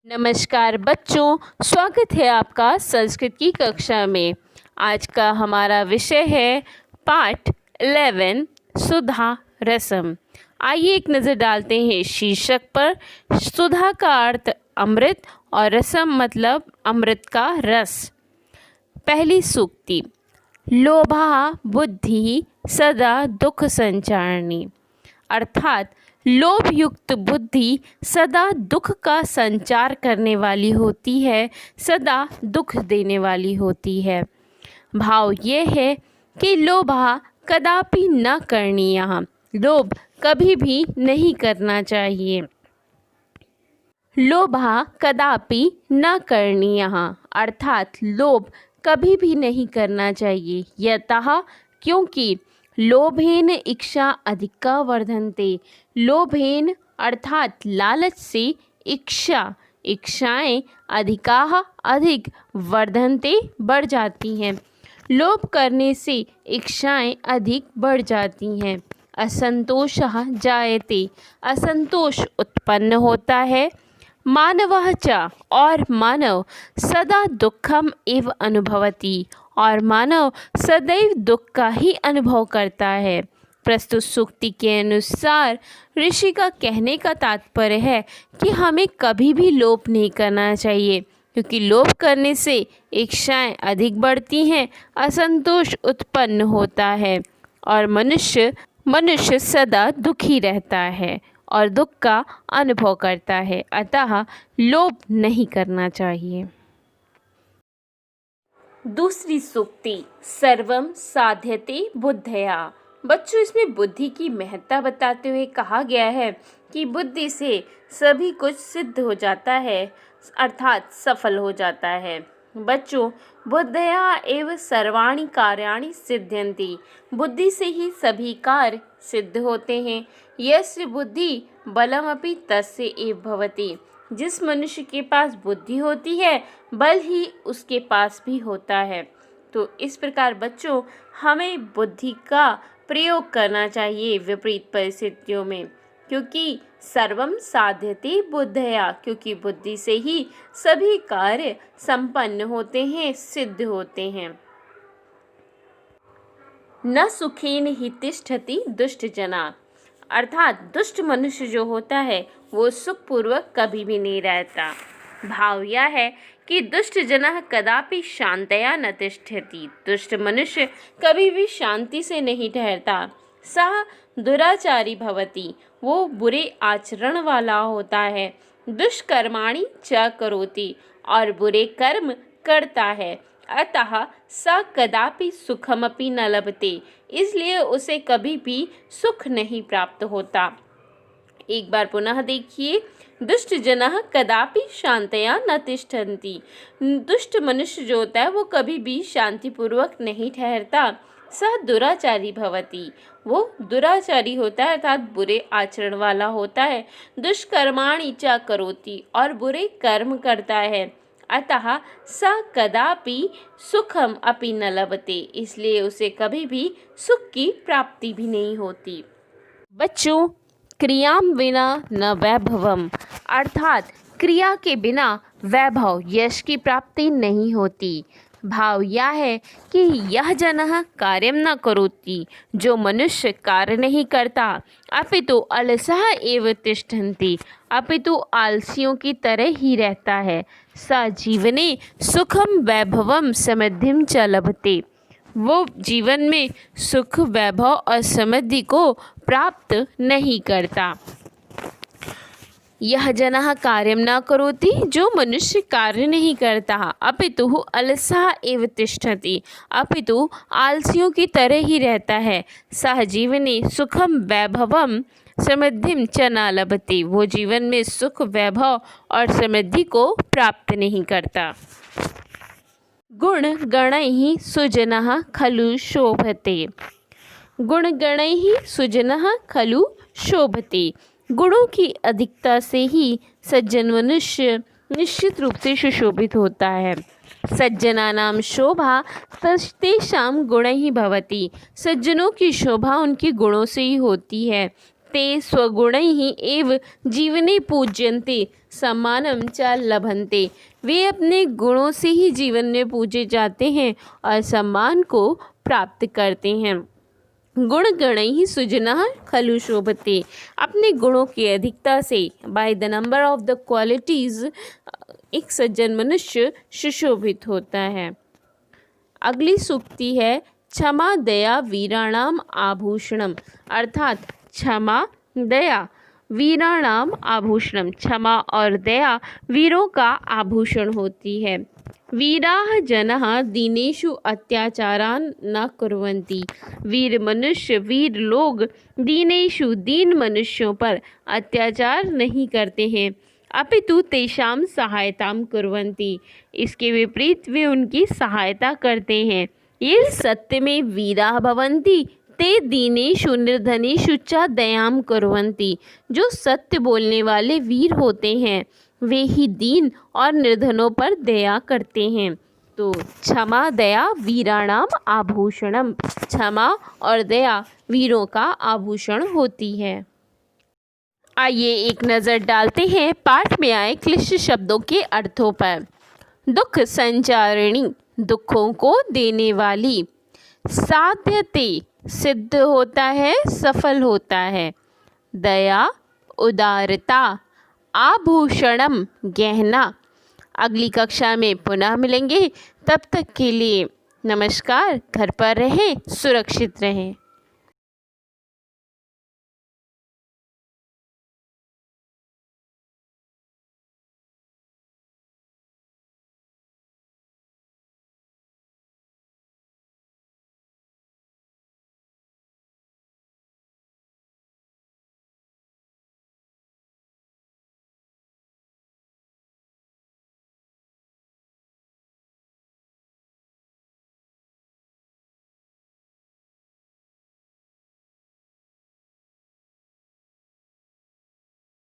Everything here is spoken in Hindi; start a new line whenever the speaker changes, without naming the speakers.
नमस्कार बच्चों, स्वागत है आपका संस्कृत की कक्षा में। आज का हमारा विषय है पाठ 11 सुधा रसम। आइए एक नज़र डालते हैं शीर्षक पर। सुधा का अर्थ अमृत और रसम मतलब अमृत का रस। पहली सूक्ति, लोभा बुद्धि सदा दुख संचारणी, अर्थात लोभ युक्त बुद्धि सदा दुख का संचार करने वाली होती है, सदा दुख देने वाली होती है। भाव ये है कि लोभा कदापि न करणीय, लोभ कभी भी नहीं करना चाहिए। लोभा कदापि न करणीय अर्थात लोभ कभी भी नहीं करना चाहिए। यतः क्योंकि लोभेन इच्छा अधिका वर्धन्ते, लोभेन अर्थात लालच से इच्छाएं अधिकाः अधिक वर्धन्ते बढ़ जाती हैं। लोभ करने से इच्छाएं अधिक बढ़ जाती हैं। असंतोषः जायते, असंतोष उत्पन्न होता है। मानवः च और मानव सदा दुखम एव अनुभवति, और मानव सदैव दुख का ही अनुभव करता है। प्रस्तुत सूक्ति के अनुसार ऋषि का कहने का तात्पर्य है कि हमें कभी भी लोभ नहीं करना चाहिए, क्योंकि लोभ करने से इच्छाएं अधिक बढ़ती हैं, असंतोष उत्पन्न होता है और मनुष्य सदा दुखी रहता है और दुख का अनुभव करता है। अतः लोभ नहीं करना चाहिए। दूसरी सूक्ति, सर्वम साध्यते बुद्धया। बच्चों, इसमें बुद्धि की महत्ता बताते हुए कहा गया है कि बुद्धि से सभी कुछ सिद्ध हो जाता है, अर्थात सफल हो जाता है। बच्चों, बुद्धया एव सर्वाणि कार्याणि सिद्ध्यन्ति, बुद्धि से ही सभी कार्य सिद्ध होते हैं। यस्य बुद्धि बलमपि तस्य एव भवति, जिस मनुष्य के पास बुद्धि होती है बल ही उसके पास भी होता है। तो इस प्रकार बच्चों हमें बुद्धि का प्रयोग करना चाहिए विपरीत परिस्थितियों में, क्योंकि सर्वम साध्यते बुद्धया, क्योंकि बुद्धि से ही सभी कार्य संपन्न होते हैं, सिद्ध होते हैं। न सुखेन हि तिष्ठति दुष्ट जना, अर्थात दुष्ट मनुष्य जो होता है वो सुखपूर्वक कभी भी नहीं रहता। भाव यह है कि दुष्ट जनः कदापि शांतया न तिष्ठति, दुष्ट मनुष्य कभी भी शांति से नहीं ठहरता। सः दुराचारी भवति, वो बुरे आचरण वाला होता है। दुष्कर्माणि च करोति, और बुरे कर्म करता है। अतः स कदापि सुखमपि न लभते, इसलिए उसे कभी भी सुख नहीं प्राप्त होता। एक बार पुनः देखिए, दुष्ट जनः कदापि शांतया न तिष्ठन्ति, दुष्ट मनुष्य जो होता है वो कभी भी शांतिपूर्वक नहीं ठहरता। सह दुराचारी भवति, वो दुराचारी होता है, अर्थात बुरे आचरण वाला होता है। दुष्कर्माणि च करोति, और बुरे कर्म करता है। अतः स कदापि सुखम अपि न लभते, इसलिए उसे कभी भी सुख की प्राप्ति भी नहीं होती। बच्चों, क्रियाम बिना न वैभवम, अर्थात क्रिया के बिना वैभव यश की प्राप्ति नहीं होती। भाव यह है कि यह जनः कार्यम न करोति, जो मनुष्य कार्य नहीं करता, अपितु अलसः एव तिष्ठन्ति, अपितु आलसियों की तरह ही रहता है। स जीवने सुखम वैभवम समृद्धिम च लभते, वो जीवन में सुख वैभव और समृद्धि को प्राप्त नहीं करता। यह जनः कार्यम न करोति, जो मनुष्य कार्य नहीं करता, अपितु अलसः एव तिष्ठति, अपितु आलसियों की तरह ही रहता है। सह जीवने सुखम वैभवम समृद्धिम च न लभते, वो जीवन में सुख वैभव और समृद्धि को प्राप्त नहीं करता। गुणगणैः सुजनः खलु शोभते, गुणगणैः सुजनः खलु शोभते, गुणों की अधिकता से ही सज्जन मनुष्य निश्चित रूप से सुशोभित होता है। सज्जनानां शोभा तेषां गुणैः भवति, सज्जनों की शोभा उनके गुणों से ही होती है। ते स्वगुणैः एव जीवने पूज्यन्ते सम्मानं च लभन्ते। वे अपने गुणों से ही जीवन में पूजे जाते हैं और सम्मान को प्राप्त करते हैं। गुणगणैः सुजनः खलु शोभते। अपने गुणों की अधिकता से, by the number of the qualities, एक सज्जन मनुष्य सुशोभित होता है। अगली सूक्ति है क्षमा दया वीराणाम आभूषणम, अर्थात क्षमा दया वीराणाम आभूषणम। क्षमा और दया वीरों का आभूषण होती है। वीराः जनः दीनेषु अत्याचारान् न कुर्वन्ति। वीर मनुष्य, वीर लोग दीनेषु, दीन मनुष्यों पर अत्याचार नहीं करते हैं। अपितु तेषां सहायतां कुर्वन्ति। इसके विपरीत वे उनकी सहायता करते हैं। ये सत्य में वीराः भवन्ति ते दीनेषु निर्धनेषु च दयां कुर्वन्ति। जो सत्य बोलने वाले वीर होते हैं वे ही दीन और निर्धनों पर दया करते हैं। तो क्षमा दया वीराणाम आभूषणम। क्षमा और दया वीरों का आभूषण होती है। आइए एक नज़र डालते हैं पाठ में आए क्लिष्ट शब्दों के अर्थों पर। दुख संचारिणी, दुखों को देने वाली। साध्यते, सिद्ध होता है, सफल होता है। दया, उदारता। आभूषणम, गहना। अगली कक्षा में पुनः मिलेंगे, तब तक के लिए नमस्कार। घर पर रहें, सुरक्षित रहें।